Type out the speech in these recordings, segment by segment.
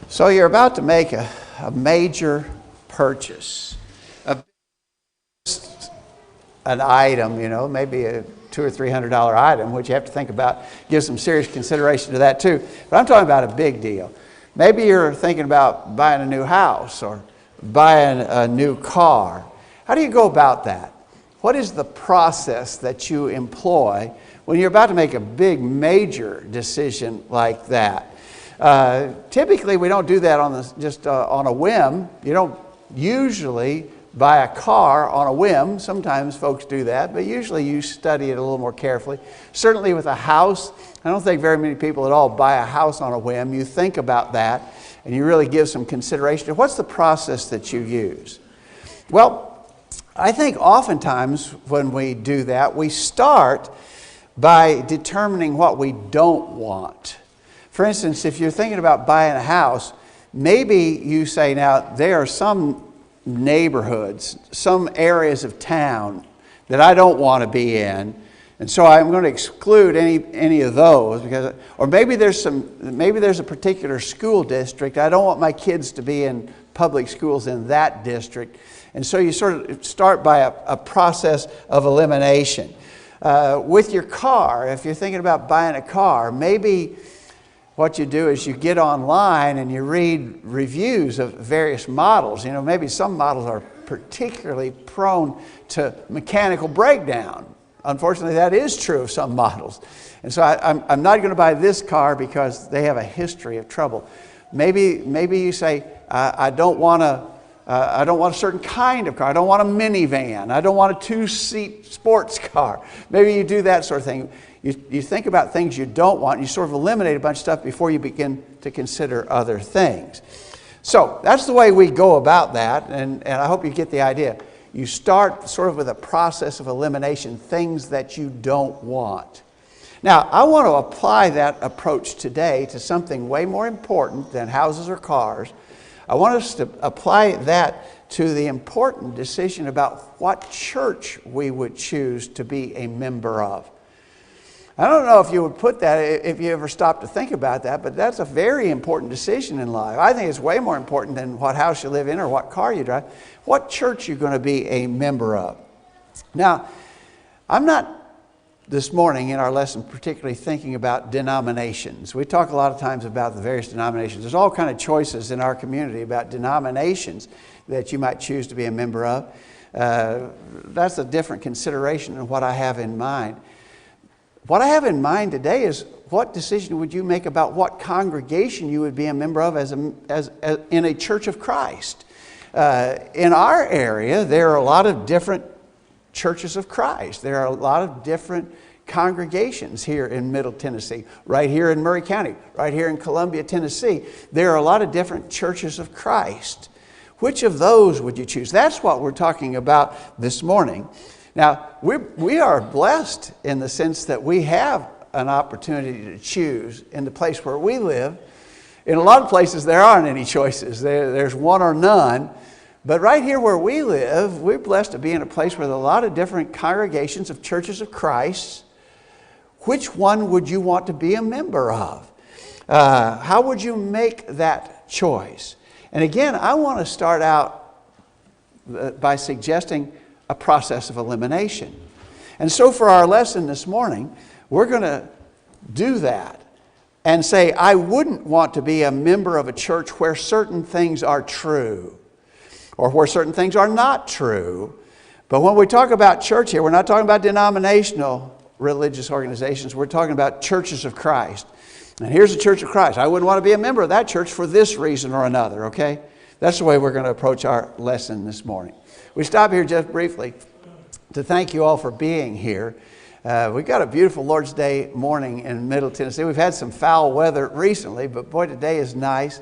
So you're about to make a major purchase, an item, maybe a $200 or $300 item, which you have to think about, give some serious consideration to that too. But I'm talking about a big deal. Maybe you're thinking about buying a new house or buying a new car. How do you go about that? What is the process that you employ when you're about to make a big, major decision like that? Typically, we don't do that on a whim. You don't usually buy a car on a whim. Sometimes folks do that, but usually you study it a little more carefully. Certainly with a house, I don't think very many people at all buy a house on a whim. You think about that, and you really give some consideration to what's the process that you use. Well, I think oftentimes when we do that, we start by determining what we don't want. For instance, if you're thinking about buying a house, maybe you say, now, there are some neighborhoods, some areas of town that I don't want to be in, and so I'm going to exclude any of those, or maybe there's a particular school district. I don't want my kids to be in public schools in that district, and so you sort of start by a process of elimination. With your car, if you're thinking about buying a car, maybe what you do is you get online and you read reviews of various models. Maybe some models are particularly prone to mechanical breakdown. Unfortunately, that is true of some models. And so I'm not going to buy this car because they have a history of trouble. Maybe you say, I don't want a certain kind of car. I don't want a minivan. I don't want a two-seat sports car. Maybe you do that sort of thing. You think about things you don't want, and you sort of eliminate a bunch of stuff before you begin to consider other things. So that's the way we go about that, and I hope you get the idea. You start sort of with a process of elimination, things that you don't want. Now, I want to apply that approach today to something way more important than houses or cars. I want us to apply that to the important decision about what church we would choose to be a member of. I don't know if you would put that, if you ever stop to think about that, but that's a very important decision in life. I think it's way more important than what house you live in or what car you drive. What church you're going to be a member of. Now, I'm not this morning in our lesson particularly thinking about denominations. We talk a lot of times about the various denominations. There's all kind of choices in our community about denominations that you might choose to be a member of. That's a different consideration than what I have in mind. What I have in mind today is what decision would you make about what congregation you would be a member of as in a Church of Christ. In our area, there are a lot of different churches of Christ. There are a lot of different congregations here in Middle Tennessee, right here in Murray County, right here in Columbia, Tennessee. There are a lot of different churches of Christ. Which of those would you choose? That's what we're talking about this morning. Now, we are blessed in the sense that we have an opportunity to choose in the place where we live. In a lot of places, there aren't any choices. There's one or none. But right here where we live, we're blessed to be in a place where there are a lot of different congregations of churches of Christ. Which one would you want to be a member of? How would you make that choice? And again, I want to start out by suggesting a process of elimination. And so for our lesson this morning, we're going to do that and say, I wouldn't want to be a member of a church where certain things are true or where certain things are not true. But when we talk about church here, we're not talking about denominational religious organizations. We're talking about churches of Christ. And here's a Church of Christ. I wouldn't want to be a member of that church for this reason or another, okay? That's the way we're going to approach our lesson this morning. We stop here just briefly to thank you all for being here. We've got a beautiful Lord's Day morning in Middle Tennessee. We've had some foul weather recently, but boy, today is nice.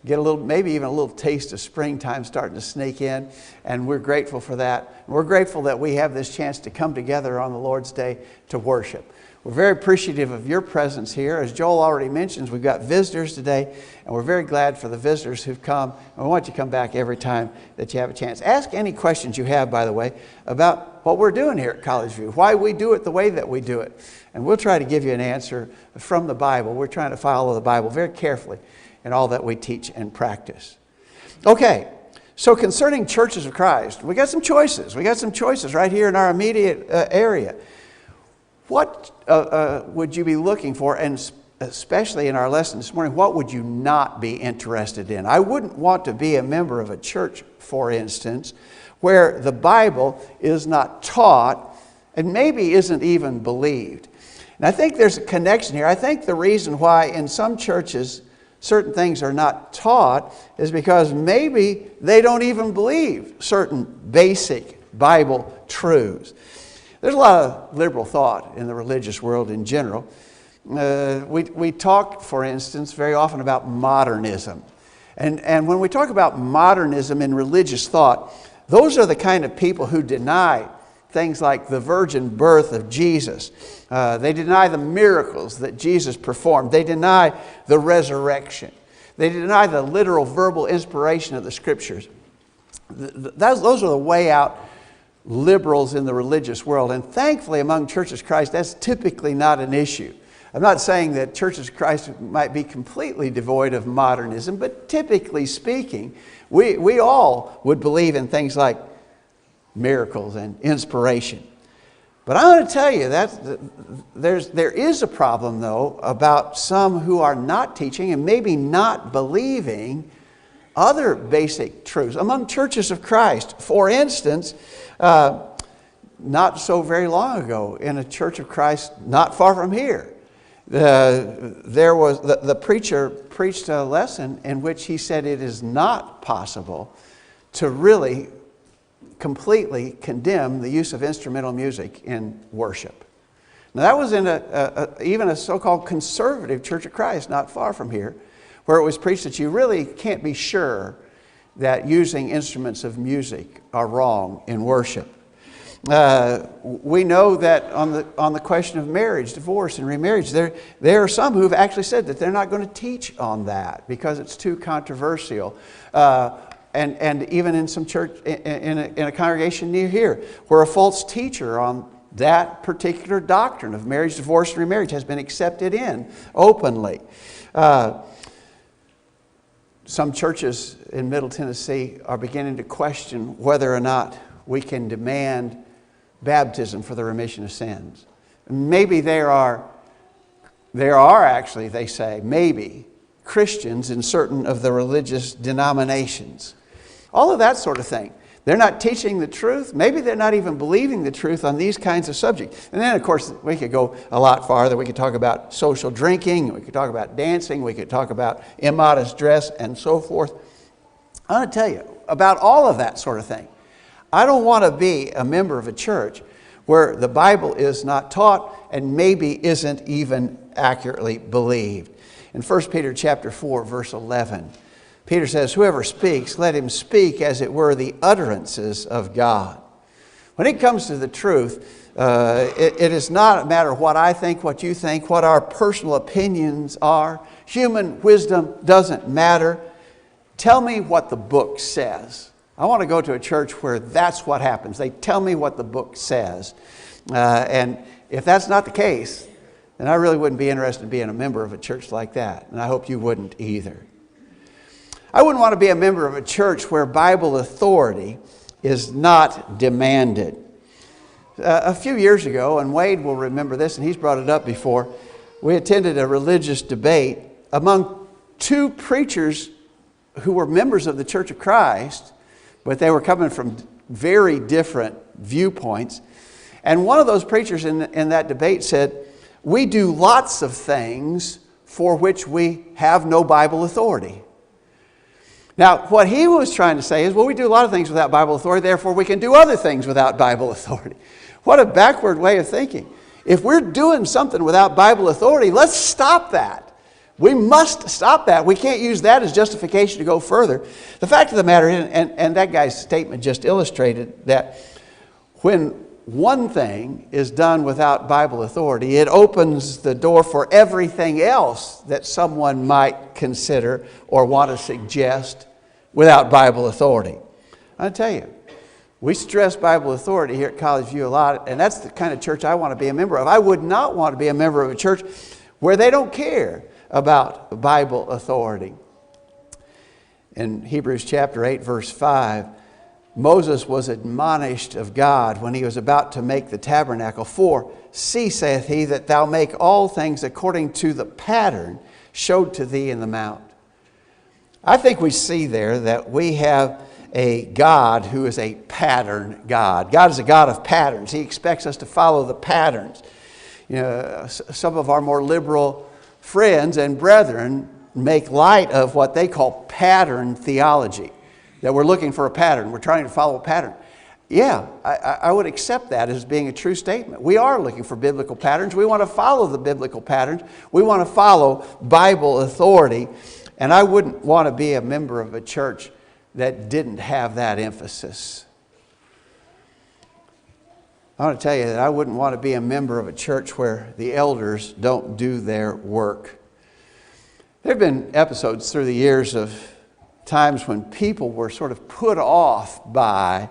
Get a little, maybe even a little taste of springtime starting to sneak in, and we're grateful for that. We're grateful that we have this chance to come together on the Lord's Day to worship. We're very appreciative of your presence here. As Joel already mentions, we've got visitors today, and we're very glad for the visitors who've come. And we want you to come back every time that you have a chance. Ask any questions you have, by the way, about what we're doing here at College View, why we do it the way that we do it. And we'll try to give you an answer from the Bible. We're trying to follow the Bible very carefully in all that we teach and practice. Okay, so concerning churches of Christ, we got some choices. We got some choices right here in our immediate area. What would you be looking for, and especially in our lesson this morning, what would you not be interested in? I wouldn't want to be a member of a church, for instance, where the Bible is not taught and maybe isn't even believed. And I think there's a connection here. I think the reason why in some churches certain things are not taught is because maybe they don't even believe certain basic Bible truths. There's a lot of liberal thought in the religious world in general. We talk, for instance, very often about modernism. And when we talk about modernism in religious thought, those are the kind of people who deny things like the virgin birth of Jesus. They deny the miracles that Jesus performed. They deny the resurrection. They deny the literal verbal inspiration of the Scriptures. Those are the way out liberals in the religious world. And thankfully among Churches of Christ, that's typically not an issue. I'm not saying that Churches of Christ might be completely devoid of modernism, but typically speaking, we all would believe in things like miracles and inspiration. But I want to tell you that there is a problem, though, about some who are not teaching and maybe not believing other basic truths among Churches of Christ. For instance, not so very long ago in a Church of Christ not far from here, the preacher preached a lesson in which he said it is not possible to really completely condemn the use of instrumental music in worship. Now that was in even a so-called conservative Church of Christ not far from here, where it was preached that you really can't be sure that using instruments of music are wrong in worship. We know that on the question of marriage, divorce, and remarriage, there are some who have actually said that they're not going to teach on that because it's too controversial. And even in some church, in a congregation near here, where a false teacher on that particular doctrine of marriage, divorce, and remarriage has been accepted in openly. Some churches in Middle Tennessee are beginning to question whether or not we can demand baptism for the remission of sins. Maybe there are actually, they say, maybe Christians in certain of the religious denominations. All of that sort of thing. They're not teaching the truth. Maybe they're not even believing the truth on these kinds of subjects. And then, of course, we could go a lot farther. We could talk about social drinking. We could talk about dancing. We could talk about immodest dress and so forth. I want to tell you about all of that sort of thing. I don't want to be a member of a church where the Bible is not taught and maybe isn't even accurately believed. In 1 Peter chapter 4, verse 11, Peter says, "Whoever speaks, let him speak as it were the utterances of God." When it comes to the truth, it is not a matter of what I think, what you think, what our personal opinions are. Human wisdom doesn't matter. Tell me what the book says. I want to go to a church where that's what happens. They tell me what the book says. And if that's not the case, then I really wouldn't be interested in being a member of a church like that. And I hope you wouldn't either. I wouldn't want to be a member of a church where Bible authority is not demanded. A few years ago, and Wade will remember this, and he's brought it up before, we attended a religious debate among two preachers who were members of the Church of Christ, but they were coming from very different viewpoints. And one of those preachers in that debate said, "We do lots of things for which we have no Bible authority." Now, what he was trying to say is, well, we do a lot of things without Bible authority, therefore we can do other things without Bible authority. What a backward way of thinking. If we're doing something without Bible authority, let's stop that. We must stop that. We can't use that as justification to go further. The fact of the matter is, and that guy's statement just illustrated that when one thing is done without Bible authority, it opens the door for everything else that someone might consider or want to suggest without Bible authority. I'll tell you, we stress Bible authority here at College View a lot, and that's the kind of church I want to be a member of. I would not want to be a member of a church where they don't care about Bible authority. In Hebrews chapter 8, verse 5, Moses was admonished of God when he was about to make the tabernacle. For, see, saith he, that thou make all things according to the pattern showed to thee in the mount. I think we see there that we have a God who is a pattern God. God is a God of patterns. He expects us to follow the patterns. You know, some of our more liberal friends and brethren make light of what they call pattern theology. That we're looking for a pattern. We're trying to follow a pattern. Yeah, I would accept that as being a true statement. We are looking for biblical patterns. We want to follow the biblical patterns. We want to follow Bible authority. And I wouldn't want to be a member of a church that didn't have that emphasis. I want to tell you that I wouldn't want to be a member of a church where the elders don't do their work. There have been episodes through the years of times when people were sort of put off by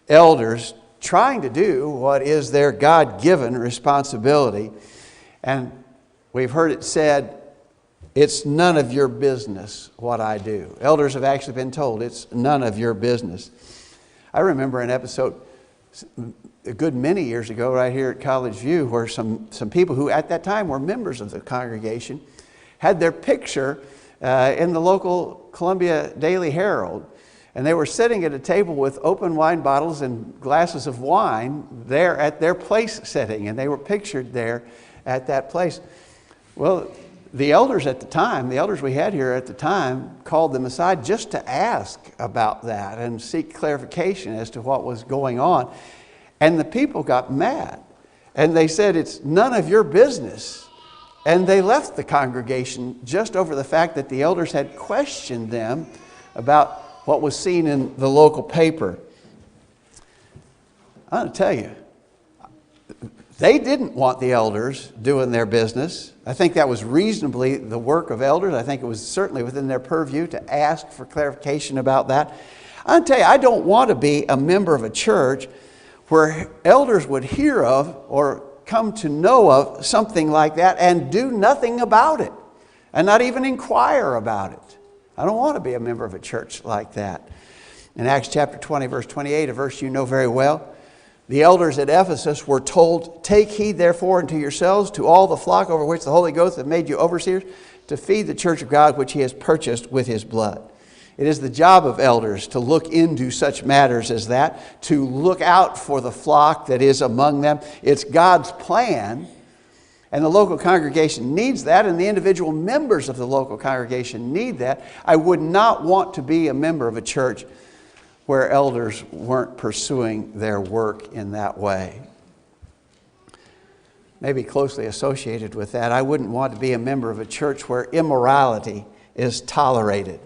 elders trying to do what is their God-given responsibility. And we've heard it said, it's none of your business what I do. Elders have actually been told it's none of your business. I remember an episode a good many years ago right here at College View where some people who at that time were members of the congregation had their picture in the local Columbia Daily Herald. And they were sitting at a table with open wine bottles and glasses of wine there at their place setting. And they were pictured there at that place. Well, the elders at the time, the elders we had here at the time, called them aside just to ask about that and seek clarification as to what was going on. And the people got mad. And they said, it's none of your business. And they left the congregation just over the fact that the elders had questioned them about what was seen in the local paper. I'm going to tell you, they didn't want the elders doing their business. I think that was reasonably the work of elders. I think it was certainly within their purview to ask for clarification about that. I'm going to tell you, I don't want to be a member of a church where elders would hear of or come to know of something like that and do nothing about it and not even inquire about it. I don't want to be a member of a church like that. In Acts chapter 20, verse 28, a verse you know very well, the elders at Ephesus were told, take heed therefore unto yourselves to all the flock over which the Holy Ghost hath made you overseers to feed the church of God which he has purchased with his blood. It is the job of elders to look into such matters as that, to look out for the flock that is among them. It's God's plan, and the local congregation needs that, and the individual members of the local congregation need that. I would not want to be a member of a church where elders weren't pursuing their work in that way. Maybe closely associated with that, I wouldn't want to be a member of a church where immorality is tolerated.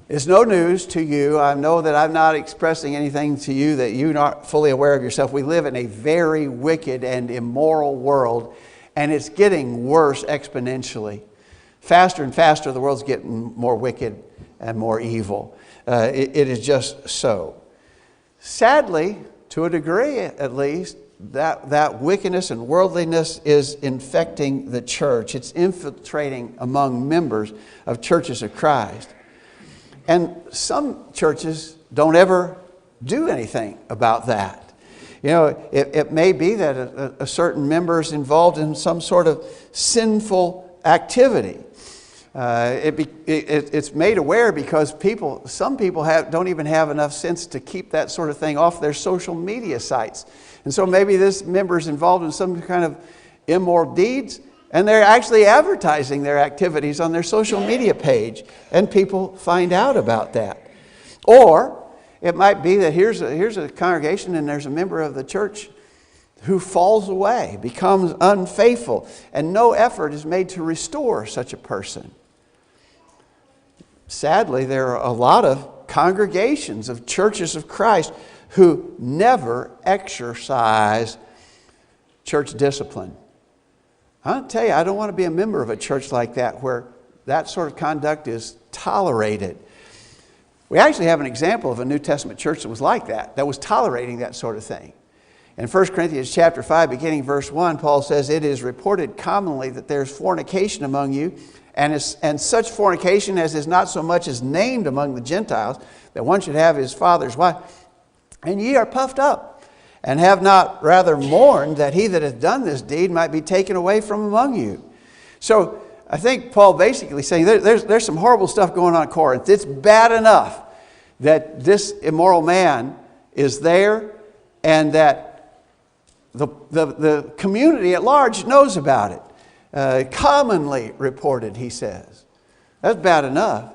It's no news to you. I know that I'm not expressing anything to you that you're not fully aware of yourself. We live in a very wicked and immoral world, and it's getting worse exponentially. Faster and faster, the world's getting more wicked and more evil. It is just so. Sadly, to a degree at least, that wickedness and worldliness is infecting the church. It's infiltrating among members of churches of Christ. And some churches don't ever do anything about that. You know, it may be that a certain member is involved in some sort of sinful activity. It's made aware because some people don't even have enough sense to keep that sort of thing off their social media sites. And so maybe this member is involved in some kind of immoral deeds, and they're actually advertising their activities on their social media page, and people find out about that. Or it might be that here's a congregation and there's a member of the church who falls away, becomes unfaithful, and no effort is made to restore such a person. Sadly, there are a lot of congregations of churches of Christ who never exercise church discipline. I'll tell you, I don't want to be a member of a church like that where that sort of conduct is tolerated. We actually have an example of a New Testament church that was like that was tolerating that sort of thing. In 1 Corinthians chapter 5, beginning verse 1, Paul says, "It is reported commonly that there's fornication among you, and such fornication as is not so much as named among the Gentiles, that one should have his father's wife. And ye are puffed up, and have not rather mourned that he that hath done this deed might be taken away from among you." So I think Paul basically saying there's some horrible stuff going on in Corinth. It's bad enough that this immoral man is there, and that the community at large knows about it. Commonly reported, he says. That's bad enough.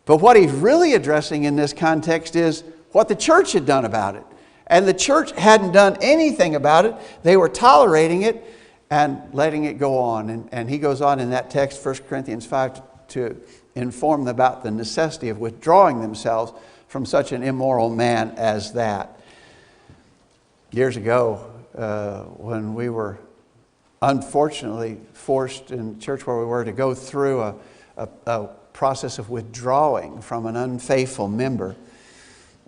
But what he's really addressing in this context is what the church had done about it. And the church hadn't done anything about it. They were tolerating it and letting it go on. And he goes on in that text, 1 Corinthians 5, to inform them about the necessity of withdrawing themselves from such an immoral man as that. Years ago, when we were unfortunately forced in the church where we were to go through a process of withdrawing from an unfaithful member,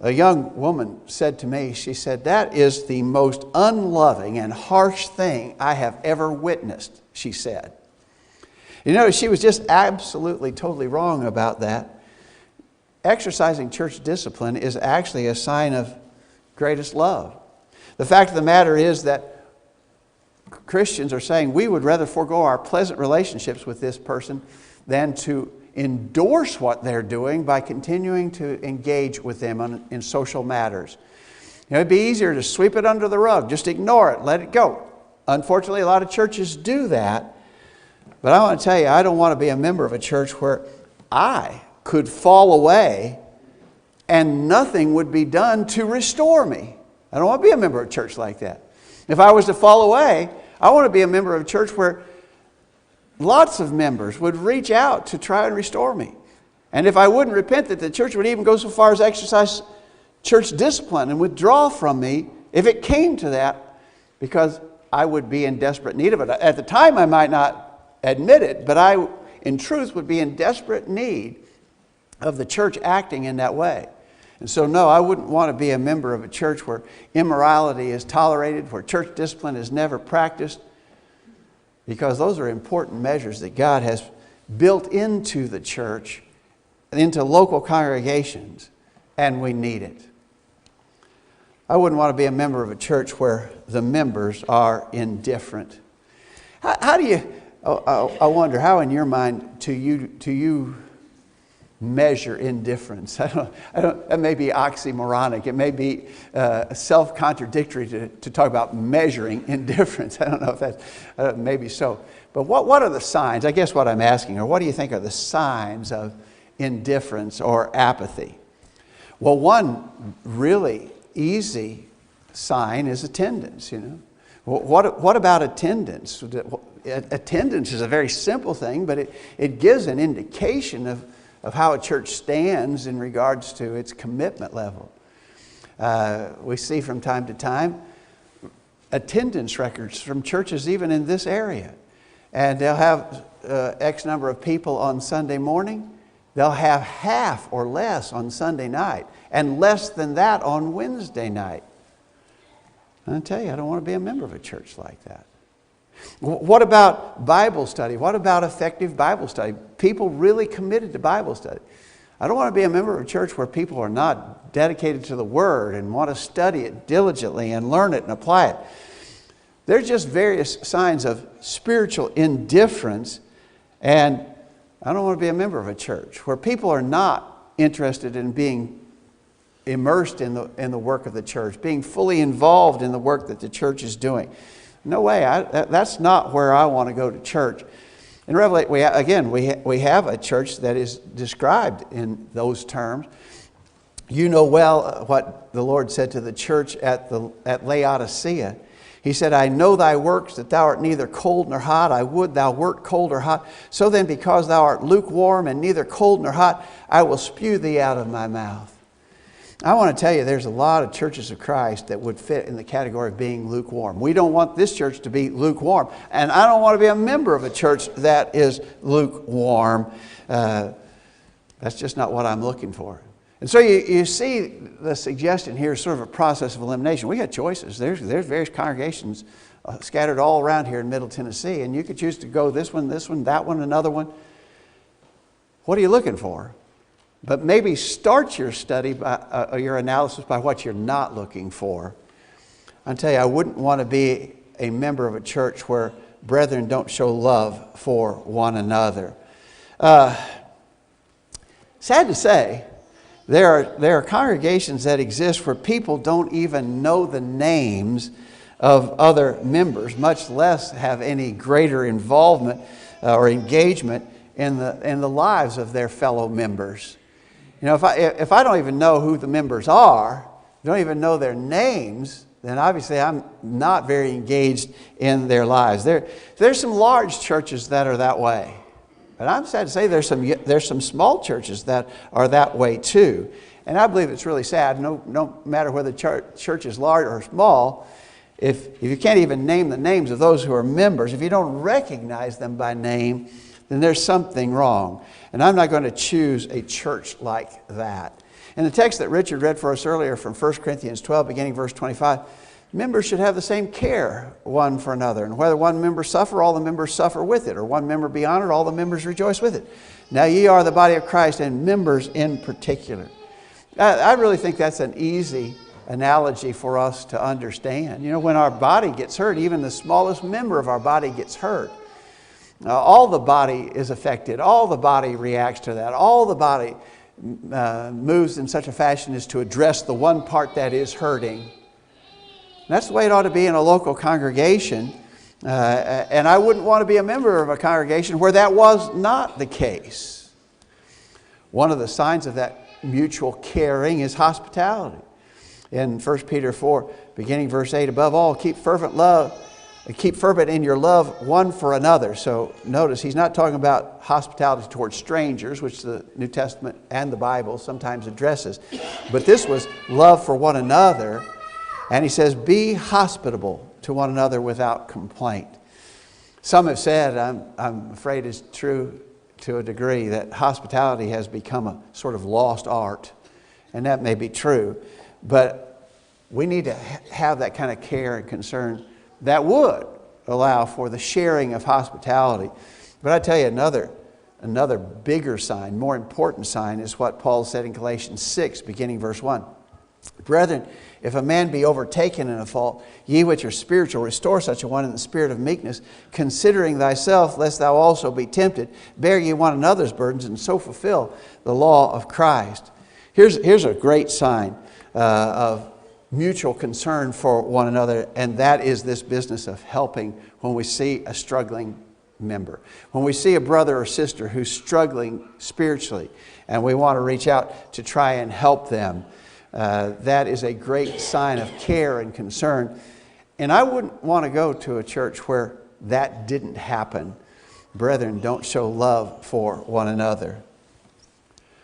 a young woman said to me, she said, "That is the most unloving and harsh thing I have ever witnessed," she said. You know, she was just absolutely, totally wrong about that. Exercising church discipline is actually a sign of greatest love. The fact of the matter is that Christians are saying we would rather forego our pleasant relationships with this person than to endorse what they're doing by continuing to engage with them in social matters. You know, it'd be easier to sweep it under the rug, just ignore it, let it go. Unfortunately, a lot of churches do that. But I want to tell you, I don't want to be a member of a church where I could fall away and nothing would be done to restore me. I don't want to be a member of a church like that. If I was to fall away, I want to be a member of a church where lots of members would reach out to try and restore me. And if I wouldn't repent, that the church would even go so far as exercise church discipline and withdraw from me if it came to that, because I would be in desperate need of it. At the time, I might not admit it, but I, in truth, would be in desperate need of the church acting in that way. And so, no, I wouldn't want to be a member of a church where immorality is tolerated, where church discipline is never practiced, because those are important measures that God has built into the church, into local congregations, and we need it. I wouldn't want to be a member of a church where the members are indifferent. How do you, I wonder, how in your mind do you measure indifference? That may be oxymoronic. It may be self-contradictory to talk about measuring indifference. I don't know if that's, maybe so. But what are the signs? I guess what I'm asking, or what do you think are the signs of indifference or apathy? Well, one really easy sign is attendance, you know. What about attendance? Attendance is a very simple thing, but it gives an indication of how a church stands in regards to its commitment level. We see from time to time attendance records from churches even in this area. And they'll have X number of people on Sunday morning. They'll have half or less on Sunday night, and less than that on Wednesday night. And I tell you, I don't want to be a member of a church like that. What about Bible study? What about effective Bible study? People really committed to Bible study. I don't want to be a member of a church where people are not dedicated to the Word and want to study it diligently and learn it and apply it. There's just various signs of spiritual indifference, and I don't want to be a member of a church where people are not interested in being immersed in the work of the church, being fully involved in the work that the church is doing. No way. That's not where I want to go to church. In Revelation, we have a church that is described in those terms. You know well what the Lord said to the church at Laodicea. He said, "I know thy works, that thou art neither cold nor hot. I would thou wert cold or hot. So then, because thou art lukewarm and neither cold nor hot, I will spew thee out of my mouth." I want to tell you there's a lot of churches of Christ that would fit in the category of being lukewarm. We don't want this church to be lukewarm. And I don't want to be a member of a church that is lukewarm. That's just not what I'm looking for. And so you see the suggestion here is sort of a process of elimination. We got choices. There's various congregations scattered all around here in Middle Tennessee. And you could choose to go this one, that one, another one. What are you looking for? But maybe start your study, by your analysis, by what you're not looking for. I'll tell you, I wouldn't want to be a member of a church where brethren don't show love for one another. Sad to say, there are congregations that exist where people don't even know the names of other members, much less have any greater involvement or engagement in the lives of their fellow members. You know, if I don't even know who the members are, don't even know their names, then obviously I'm not very engaged in their lives. There's some large churches that are that way. But I'm sad to say there's some small churches that are that way too. And I believe it's really sad, no matter whether the church is large or small, if you can't even name the names of those who are members, if you don't recognize them by name, then there's something wrong. And I'm not going to choose a church like that. In the text that Richard read for us earlier from 1 Corinthians 12, beginning verse 25, members should have the same care one for another. And whether one member suffer, all the members suffer with it. Or one member be honored, all the members rejoice with it. Now ye are the body of Christ, and members in particular. I really think that's an easy analogy for us to understand. You know, when our body gets hurt, even the smallest member of our body gets hurt. All the body is affected. All the body reacts to that. All the body moves in such a fashion as to address the one part that is hurting. And that's the way it ought to be in a local congregation. And I wouldn't want to be a member of a congregation where that was not the case. One of the signs of that mutual caring is hospitality. In 1 Peter 4, beginning verse 8, above all, keep fervent in your love one for another. So notice he's not talking about hospitality towards strangers, which the New Testament and the Bible sometimes addresses. But this was love for one another. And he says, be hospitable to one another without complaint. Some have said, I'm afraid it's true to a degree, that hospitality has become a sort of lost art. And that may be true. But we need to have that kind of care and concern that would allow for the sharing of hospitality. But I tell you, another bigger sign, more important sign, is what Paul said in Galatians 6, beginning verse 1. Brethren, if a man be overtaken in a fault, ye which are spiritual, restore such a one in the spirit of meekness, considering thyself, lest thou also be tempted. Bear ye one another's burdens, and so fulfill the law of Christ. Here's a great sign of mutual concern for one another, and that is this business of helping when we see a struggling member. When we see a brother or sister who's struggling spiritually, and we want to reach out to try and help them, that is a great sign of care and concern. And I wouldn't want to go to a church where that didn't happen. Brethren, don't show love for one another.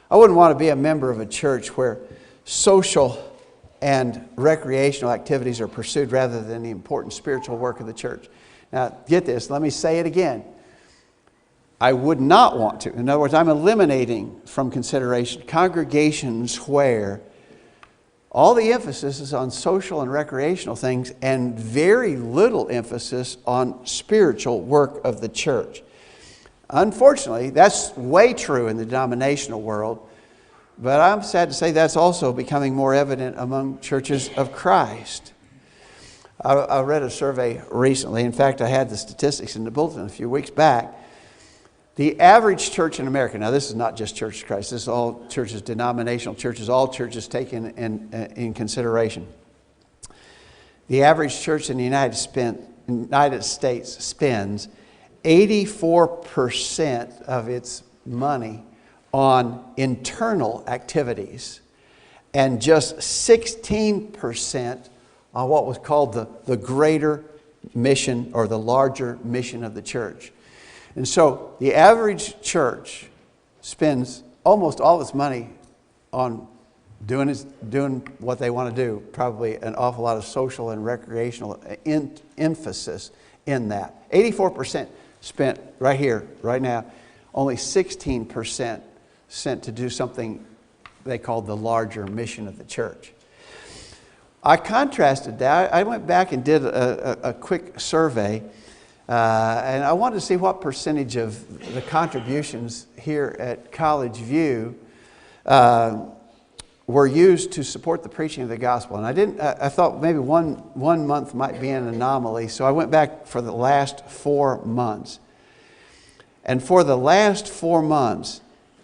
I wouldn't want to be a member of a church where social and recreational activities are pursued rather than the important spiritual work of the church. Now, get this, let me say it again. I would not want to. In other words, I'm eliminating from consideration congregations where all the emphasis is on social and recreational things and very little emphasis on spiritual work of the church. Unfortunately, that's way true in the denominational world. But I'm sad to say that's also becoming more evident among churches of Christ. I read a survey recently. In fact, I had the statistics in the bulletin a few weeks back. The average church in America, now this is not just Church of Christ, this is all churches, denominational churches, all churches taken in consideration. The average church in the United States spends 84% of its money on internal activities and just 16% on what was called the greater mission or the larger mission of the church. And so the average church spends almost all its money on doing what they want to do. Probably an awful lot of social and recreational emphasis in that. 84% spent right here, right now. Only 16% sent to do something they called the larger mission of the church. I contrasted that. I went back and did a quick survey, and I wanted to see what percentage of the contributions here at College View were used to support the preaching of the gospel. And I thought maybe one month might be an anomaly, so I went back for the last 4 months. And for the last 4 months,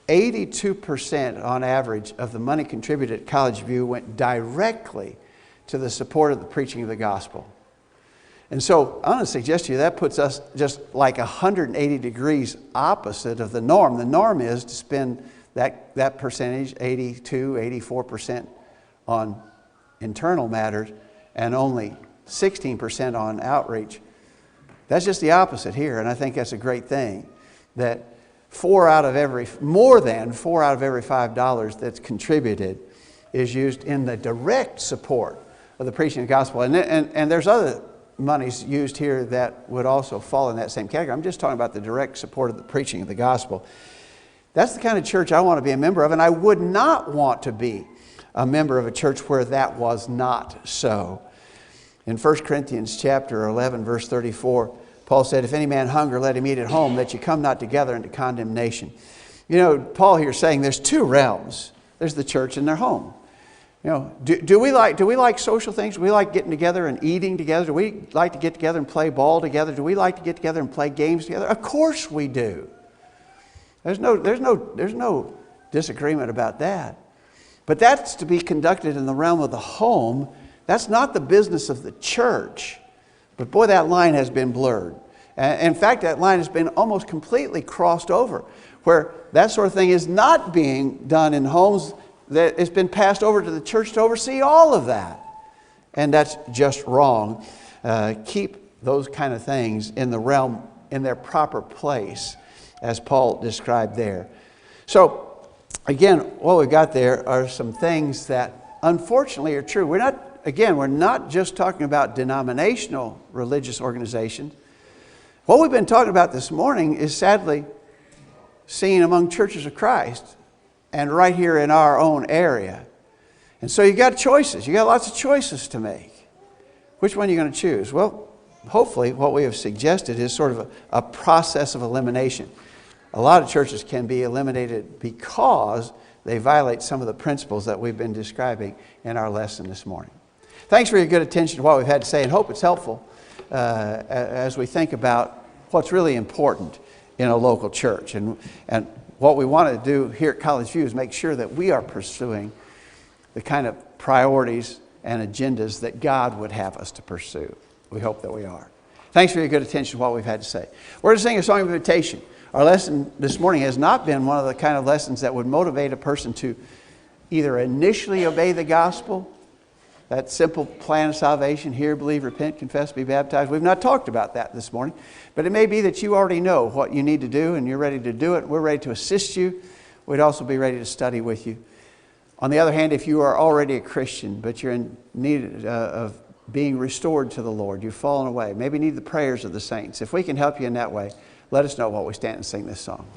82% on average of the money contributed at College View went directly to the support of the preaching of the gospel. And so I want to suggest to you that puts us just like 180 degrees opposite of the norm. The norm is to spend that percentage, 82, 84% on internal matters and only 16% on outreach. That's just the opposite here, and I think that's a great thing. That more than four out of every $5 that's contributed is used in the direct support of the preaching of the gospel. And there's other monies used here that would also fall in that same category. I'm just talking about the direct support of the preaching of the gospel. That's the kind of church I want to be a member of, and I would not want to be a member of a church where that was not so. In 1 Corinthians chapter 11, verse 34, Paul said, "If any man hunger, let him eat at home, that you come not together into condemnation." You know, Paul here is saying there's two realms. There's the church and their home. You know, do we like social things? Do we like getting together and eating together? Do we like to get together and play ball together? Do we like to get together and play games together? Of course we do. There's no disagreement about that. But that's to be conducted in the realm of the home. That's not the business of the church. But boy, that line has been blurred. In fact, that line has been almost completely crossed over, where that sort of thing is not being done in homes. That it's been passed over to the church to oversee all of that. And that's just wrong. Keep those kind of things in the realm, in their proper place, as Paul described there. So, again, what we've got there are some things that unfortunately are true. We're not just talking about denominational religious organizations. What we've been talking about this morning is sadly seen among churches of Christ and right here in our own area. And so you got choices. You got lots of choices to make. Which one are you going to choose? Well, hopefully what we have suggested is sort of a process of elimination. A lot of churches can be eliminated because they violate some of the principles that we've been describing in our lesson this morning. Thanks for your good attention to what we've had to say, and hope it's helpful as we think about what's really important in a local church. And what we want to do here at College View is make sure that we are pursuing the kind of priorities and agendas that God would have us to pursue. We hope that we are. Thanks for your good attention to what we've had to say. We're going to sing a song of invitation. Our lesson this morning has not been one of the kind of lessons that would motivate a person to either initially obey the gospel, that simple plan of salvation, hear, believe, repent, confess, be baptized. We've not talked about that this morning, but it may be that you already know what you need to do and you're ready to do it. We're ready to assist you. We'd also be ready to study with you. On the other hand, if you are already a Christian, but you're in need of being restored to the Lord, you've fallen away, maybe need the prayers of the saints. If we can help you in that way, let us know while we stand and sing this song.